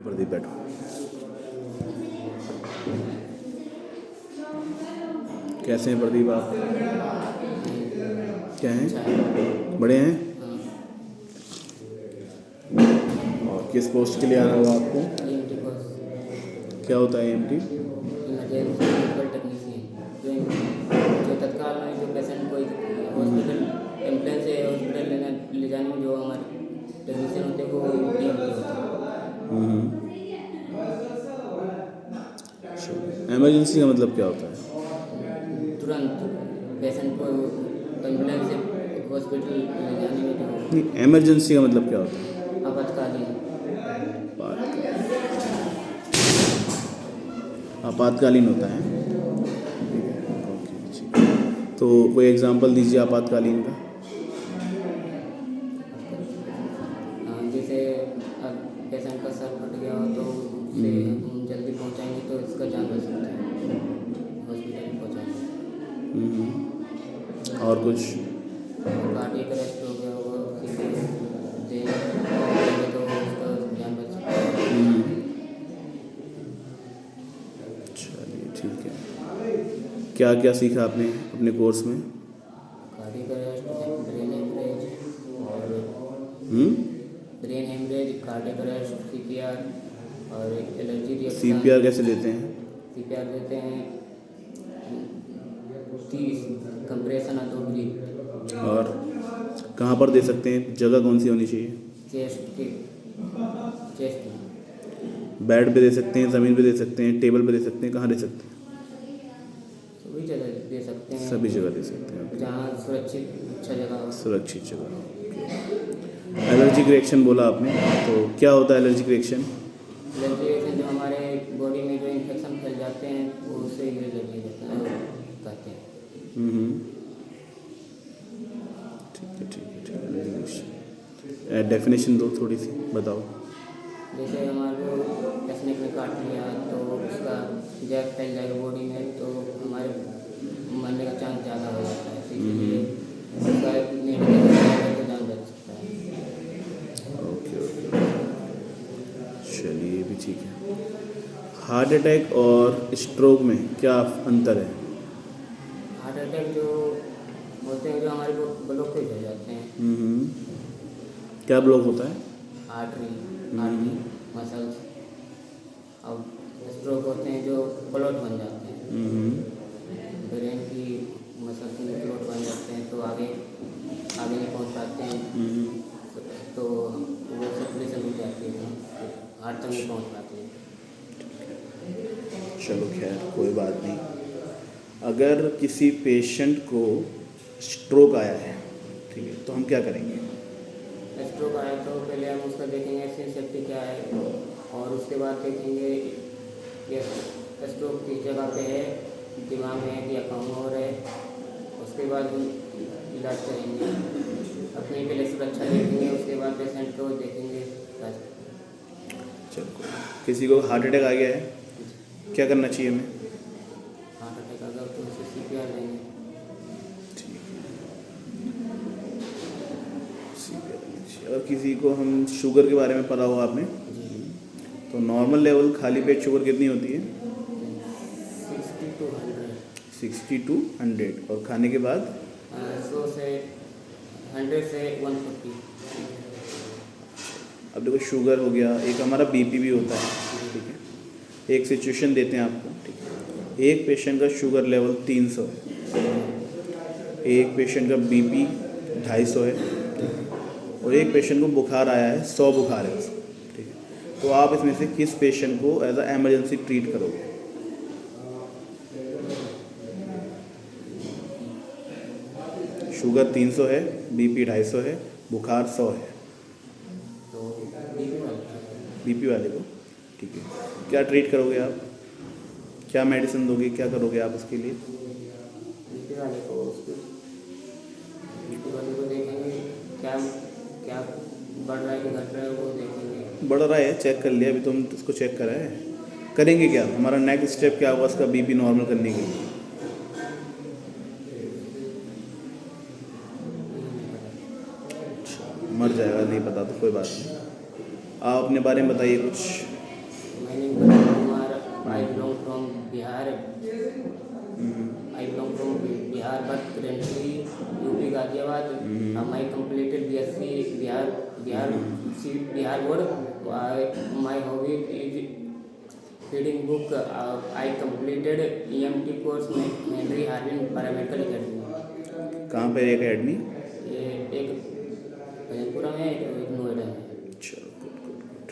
प्रदीप बैठो। कैसे हैं प्रदीप आप? क्या हैं? बड़े हैं? और किस पोस्ट के लिए आना हुआ आपको? EMT post. क्या होता है EMT? इमरजेंसी मेडिकल टेक्नीशियन, जो तत्काल में जो पेशेंट को हॉस्पिटल एम्बुलेंस से हॉस्पिटल ले जाने में जो हमारे टेक्नीशियन होते हैं वो EMT होते हैं। एमरजेंसी का मतलब क्या होता है? तुरंत पेशेंट को एम्बुलेंस से हॉस्पिटल ले जाने में जो नहीं, एमरजेंसी का मतलब क्या होता है? आपातकालीन। आपातकालीन होता है। ओके, ठीक है। तो कोई एग्जांपल दीजिए आपातकालीन का। जैसे अब पेशेंट का सर फट गया हो तो उसे हम जल्दी पहुंचाएंगे तो इसका जान बच सकता है, हॉस्पिटल पहुंचाएंगे। और कुछ? कार्डियक अरेस्ट हो गया हो किसी देने तो उसका जान बच सकता है। चलिए ठीक है। क्या क्या सीखा आपने अपने कोर्स में? कार्डियक अरेस्ट, ब्रेन हेमरेज और brain haemorrhage, cardiac arrest, CPR और एलर्जी रिएक्शन। CPR कैसे लेते हैं? CPR देते हैं 30 कंप्रेशन और 2 ब्रीथ। और कहाँ पर दे सकते हैं? जगह कौन सी होनी चाहिए? चेस्ट बेड पे दे सकते हैं, ज़मीन पे दे सकते हैं, टेबल पे दे सकते हैं, कहाँ दे सकते हैं? सभी जगह दे सकते हैं, सभी जगह दे सकते हैं। जहाँ सुरक्षित अच्छा जगह हो। सुरक्षित जगह। एलर्जिक रिएक्शन बोला आपने, तो क्या होता है एलर्जिक रिएक्शन? एलर्जी रिएक्शन जो हमारे बॉडी में जो इन्फेक्शन फैल जाते हैं वो उससे एलर्जी कहते हैं। ठीक है। एलर्जिक रिएक्शन डेफिनेशन दो, थोड़ी सी बताओ। जैसे हमारे को स्नेक ने काट लिया तो उसका जैक फैल जाएगा बॉडी में तो हमारे मरने का चांस ज़्यादा हो जाता है, इसीलिए उसका मेडिकल तो जान बच सकता है। ओके। चलिए भी ठीक है। हार्ट अटैक और स्ट्रोक में क्या अंतर है? हार्ट अटैक जो होते हैं जो हमारे को ब्लॉकेज हो जाते हैं, क्या ब्लॉक होता है? Artery muscles. और स्ट्रोक होते हैं जो क्लॉट बन जाते हैं, ब्रेन की मसल्स में क्लॉट बन जाते हैं तो आगे नहीं पहुंच पाते हैं, तो वो सर्कुलेशन रुक जाती है, हार्ट तक नहीं पहुंच पाती है। चलो खैर कोई बात नहीं। अगर किसी पेशेंट को स्ट्रोक आया है, ठीक है, तो हम क्या करेंगे? स्ट्रोक आया तो पहले हम उसका देखेंगे सेफ्टी क्या है और उसके बाद देखेंगे ये स्ट्रोक किस जगह पे है, दिमाग में है या कहीं और है, उसके बाद इलाज करेंगे। अपनी पहले सुरक्षा देखेंगे, उसके बाद पेशेंट को देखेंगे इलाज। चलो, किसी को हार्ट अटैक आ गया है, क्या करना चाहिए हमें? हार्ट अटैक आ गया तो उसे CPR देंगे। और किसी को हम शुगर के बारे में पता होगा आपने, तो नॉर्मल लेवल खाली पेट शुगर कितनी होती है? 60 to 100 और खाने के बाद 100 से 100 से 140। अब देखो शुगर हो गया, एक हमारा BP भी होता है, ठीक है। एक सिचुएशन देते हैं आपको, ठीक है। एक पेशेंट का शुगर लेवल 300 है, एक पेशेंट का BP 250 है, और एक पेशेंट को बुखार आया है, 100 बुखार है उसको, ठीक है। तो आप इसमें से किस पेशेंट को एज अ एमरजेंसी ट्रीट करोगे? शुगर 300 है, BP 250 है, बुखार 100 है, तो BP वाले को, ठीक है। क्या ट्रीट करोगे आप? क्या मेडिसिन दोगे, क्या करोगे आप उसके लिए? BP वाले को देखेंगे क्या बढ़ रहा है कि घट रहा है वो देखेंगे। बढ़ रहा है, चेक कर लिया, अभी तुम उसको चेक करा है। करेंगे क्या, हमारा नेक्स्ट स्टेप क्या होगा उसका BP नॉर्मल करने के लिए? मर जाएगा, नहीं पता तो कोई बात नहीं। आप अपने बारे में बताइए कुछ। मैंने Pradeep Kumar, I belong from Bihar, but currently UP Ghaziabad. I completed BSc Bihar board. My hobby is reading book. I completed EMT course में हेनरी हार्विन पैरामेडिकल अकेडमी। कहाँ पर एक एकेडमी? ये एक भजनपुरा में, एक नोएडा में। चलो गुड गुड गुड।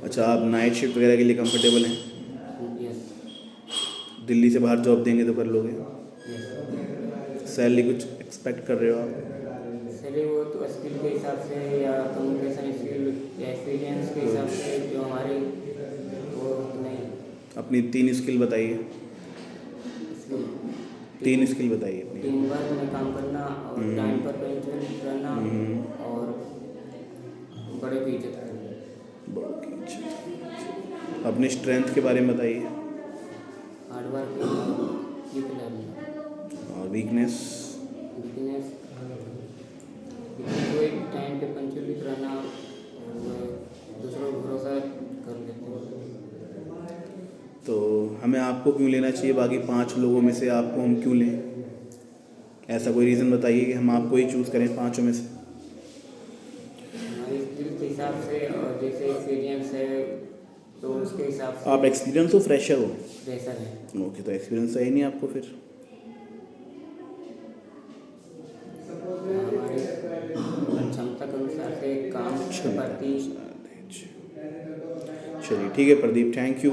अच्छा, आप नाइट शिफ्ट वगैरह के लिए कंफर्टेबल हैं? यस दिल्ली से बाहर जॉब देंगे तो कर लोगे? यस। सैलरी कुछ एक्सपेक्ट कर रहे हो आप? चलिए वो तो स्किल के हिसाब से या कम्युनिकेशन स्किल या एक्सपीरियंस के हिसाब से जो हमारे वो नहीं। अपनी 3 स्किल बताइए। स्किल 3 स्किल बताइए अपनी। टीम वर्क में काम करना और टाइम पर पंक्चुअल रहना और बड़े की इज्जत करना। बहुत अच्छा। अपनी स्ट्रेंथ के बारे में बताइए। Hard work keep learning. और वीकनेस? बिजनेस कोई टाइम पे पंक्चुअली रहना और दूसरों को भरोसा कर लेते हैं। तो हमें आपको क्यों लेना चाहिए? बाकी 5 लोगों में से आपको हम क्यों लें? ऐसा कोई रीज़न बताइए कि हम आपको ही चूज़ करें 5 में से। हमारी स्किल के हिसाब से और जैसे एक्सपीरियंस है तो उसके हिसाब से। आप एक्सपीरियंस हो फ्रेशर हो? फ्रेशर है। ओके, तो एक्सपीरियंस है ही नहीं आपको फिर। हमारी क्षमता के अनुसार से काम करती। चलिए ठीक है प्रदीप, थैंक यू।